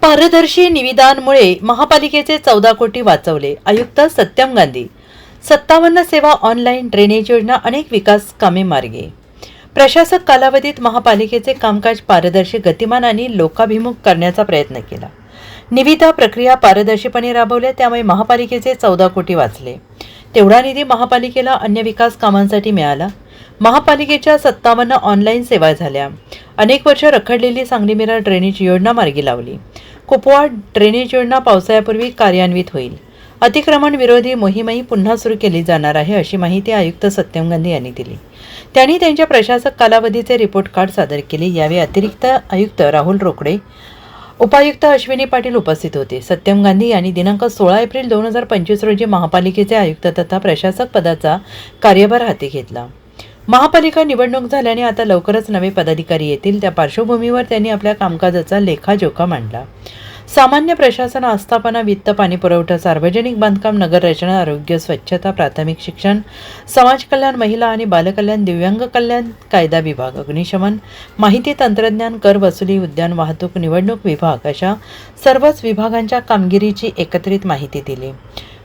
पारदर्शी निविदांमुळे महापालिकेचे 14 कोटी वाचवले. आयुक्त सत्यम गांधी. 57 सेवा ऑनलाईन, ड्रेनेज योजना, अनेक विकास कामे मार्गे. प्रशासक कालावधीत महापालिकेचे कामकाज पारदर्शी, गतिमान आणि लोकाभिमुख करण्याचा प्रयत्न केला. निविदा प्रक्रिया पारदर्शीपणे राबवल्या, त्यामुळे महापालिकेचे 14 कोटी वाचले. तेवढा निधी महापालिकेला अन्य विकास कामांसाठी मिळाला. महापालिकेच्या 57 ऑनलाईन सेवा झाल्या. अनेक वर्ष रखडलेली सांगली मिरा ड्रेनेज योजना मार्गी लावली. कुपवाड ड्रेनेज योजना पावसाळ्यापूर्वी कार्यान्वित होईल. अतिक्रमण विरोधी मोहीमही पुन्हा सुरू केली जाणार आहे, अशी माहिती आयुक्त सत्यम गांधी यांनी दिली. त्यांनी त्यांच्या प्रशासक कालावधीचे रिपोर्ट कार्ड सादर केले. यावेळी अतिरिक्त आयुक्त राहुल रोकडे, उपायुक्त अश्विनी पाटील उपस्थित होते. सत्यम गांधी यांनी दिनांक 16 एप्रिल 2025 रोजी महापालिकेचे आयुक्त तथा प्रशासक पदाचा कार्यभार हाती घेतला. महापालिका निवडणूक झाल्याने आता लवकरच नवे पदाधिकारी येतील. त्या पार्श्वभूमीवर त्यांनी आपल्या कामकाजाचा लेखाजोखा मांडला. सामान्य प्रशासन, आस्थापना, वित्त, पाणी पुरवठा, सार्वजनिक बांधकाम, नगररचना, आरोग्य, स्वच्छता, प्राथमिक शिक्षण, समाज कल्याण, महिला आणि बालकल्याण, दिव्यांग कल्याण, कायदा विभाग, अग्निशमन, माहिती तंत्रज्ञान, कर वसुली, उद्यान, वाहतूक, निवडणूक विभाग अशा सर्वच विभागांच्या कामगिरीची एकत्रित माहिती दिली.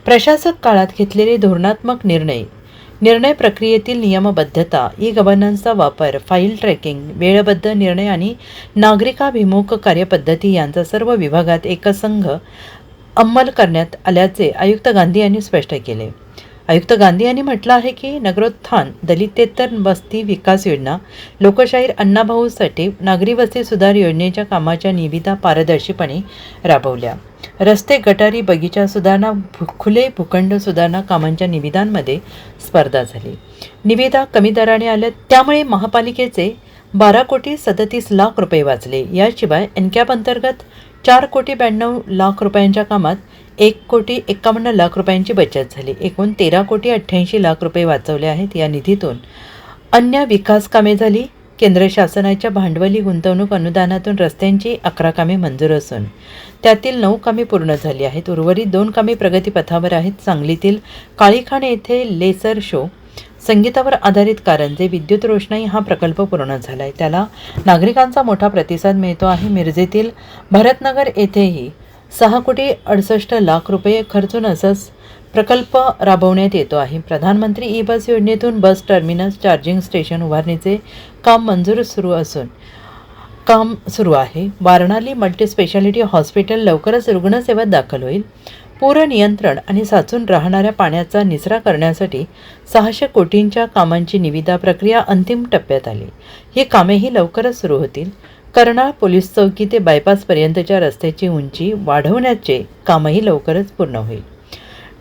प्रशासक काळात घेतलेले धोरणात्मक निर्णय प्रक्रियेतील नियमबद्धता, ई गव्हर्नन्सचा वापर, फाईल ट्रॅकिंग, वेळबद्ध निर्णय आणि नागरिकाभिमुख कार्यपद्धती यांचा सर्व विभागात एकसंघ अंमल करण्यात आल्याचे आयुक्त गांधी यांनी स्पष्ट केले. आयुक्त गांधी यांनी म्हटलं आहे की नगरोत्थान, दलितेतर वस्ती विकास योजना, लोकशाहीर अण्णाभाऊ साठे नागरी वस्ती सुधार योजनेच्या कामाच्या निविदा पारदर्शीपणे राबवल्या. रस्ते, गटारी, बगीचा सुधारणा, खुले भूखंड सुधारणा कामांच्या निविदांमध्ये स्पर्धा झाली. निविदा कमी दराने आल्या, त्यामुळे महापालिकेचे 12 कोटी 37 लाख रुपये वाचले. याशिवाय एनकॅप अंतर्गत 4 कोटी 92 लाख रुपयांच्या कामात 1 कोटी 51 लाख रुपयांची बचत झाली. एकूण 13 कोटी 88 लाख रुपये वाचवले आहेत. या निधीतून अन्य विकास कामे झाली. केंद्र शासनाच्या भांडवली गुंतवणूक अनुदानातून रस्त्यांची 11 कामे मंजूर असून त्यातील 9 कामे पूर्ण झाली आहेत. उर्वरित 2 कामे प्रगतीपथावर आहेत. सांगलीतील काळीखाण येथे लेसर शो, संगीतावर आधारित कारंजे, विद्युत रोषणाई हा प्रकल्प पूर्ण झाला आहे. त्याला नागरिकांचा मोठा प्रतिसाद मिळतो आहे. मिरजेतील भरतनगर येथेही 6 कोटी 68 लाख रुपये खर्चून असाच प्रकल्प राबवण्यात येतो आहे. प्रधानमंत्री ई बस योजनेतून बस टर्मिनस, चार्जिंग स्टेशन उभारणीचे काम सुरू आहे. वारणाली मल्टीस्पेशालिटी हॉस्पिटल लवकरच रुग्णसेवेत दाखल होईल. पूर नियंत्रण आणि साचून राहणाऱ्या पाण्याचा निचरा करण्यासाठी 600 कोटींच्या कामांची निविदा प्रक्रिया अंतिम टप्प्यात आली. ही कामेही लवकरच सुरू होतील. कर्नाळ पोलीस चौकी ते बायपासपर्यंतच्या रस्त्याची उंची वाढवण्याचे कामही लवकरच पूर्ण होईल.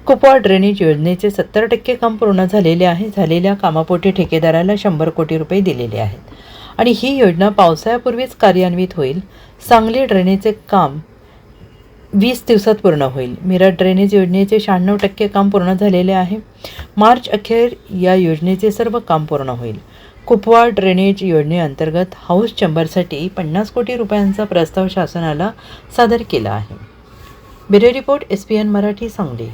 कुपवाड ड्रेनेज योजनेचे 70% काम पूर्ण झालेले आहे. झालेल्या कामापोटी ठेकेदाराला 100 कोटी रुपये दिलेले आहेत आणि ही योजना पावसाळ्यापूर्वीच कार्यान्वित होईल. सांगली ड्रेनेजचे काम 20 दिवसात पूर्ण होईल. मिरज ड्रेनेज योजनेचे 96% काम पूर्ण झालेले आहे. मार्च अखेर या योजनेचे सर्व काम पूर्ण होईल. कुपवाड ड्रेनेज योजनेअंतर्गत हाऊस चेंबरसाठी 50 कोटी रुपयांचा प्रस्ताव शासनाला सादर केला आहे. Bureau report, SPN Marathi, Sangli.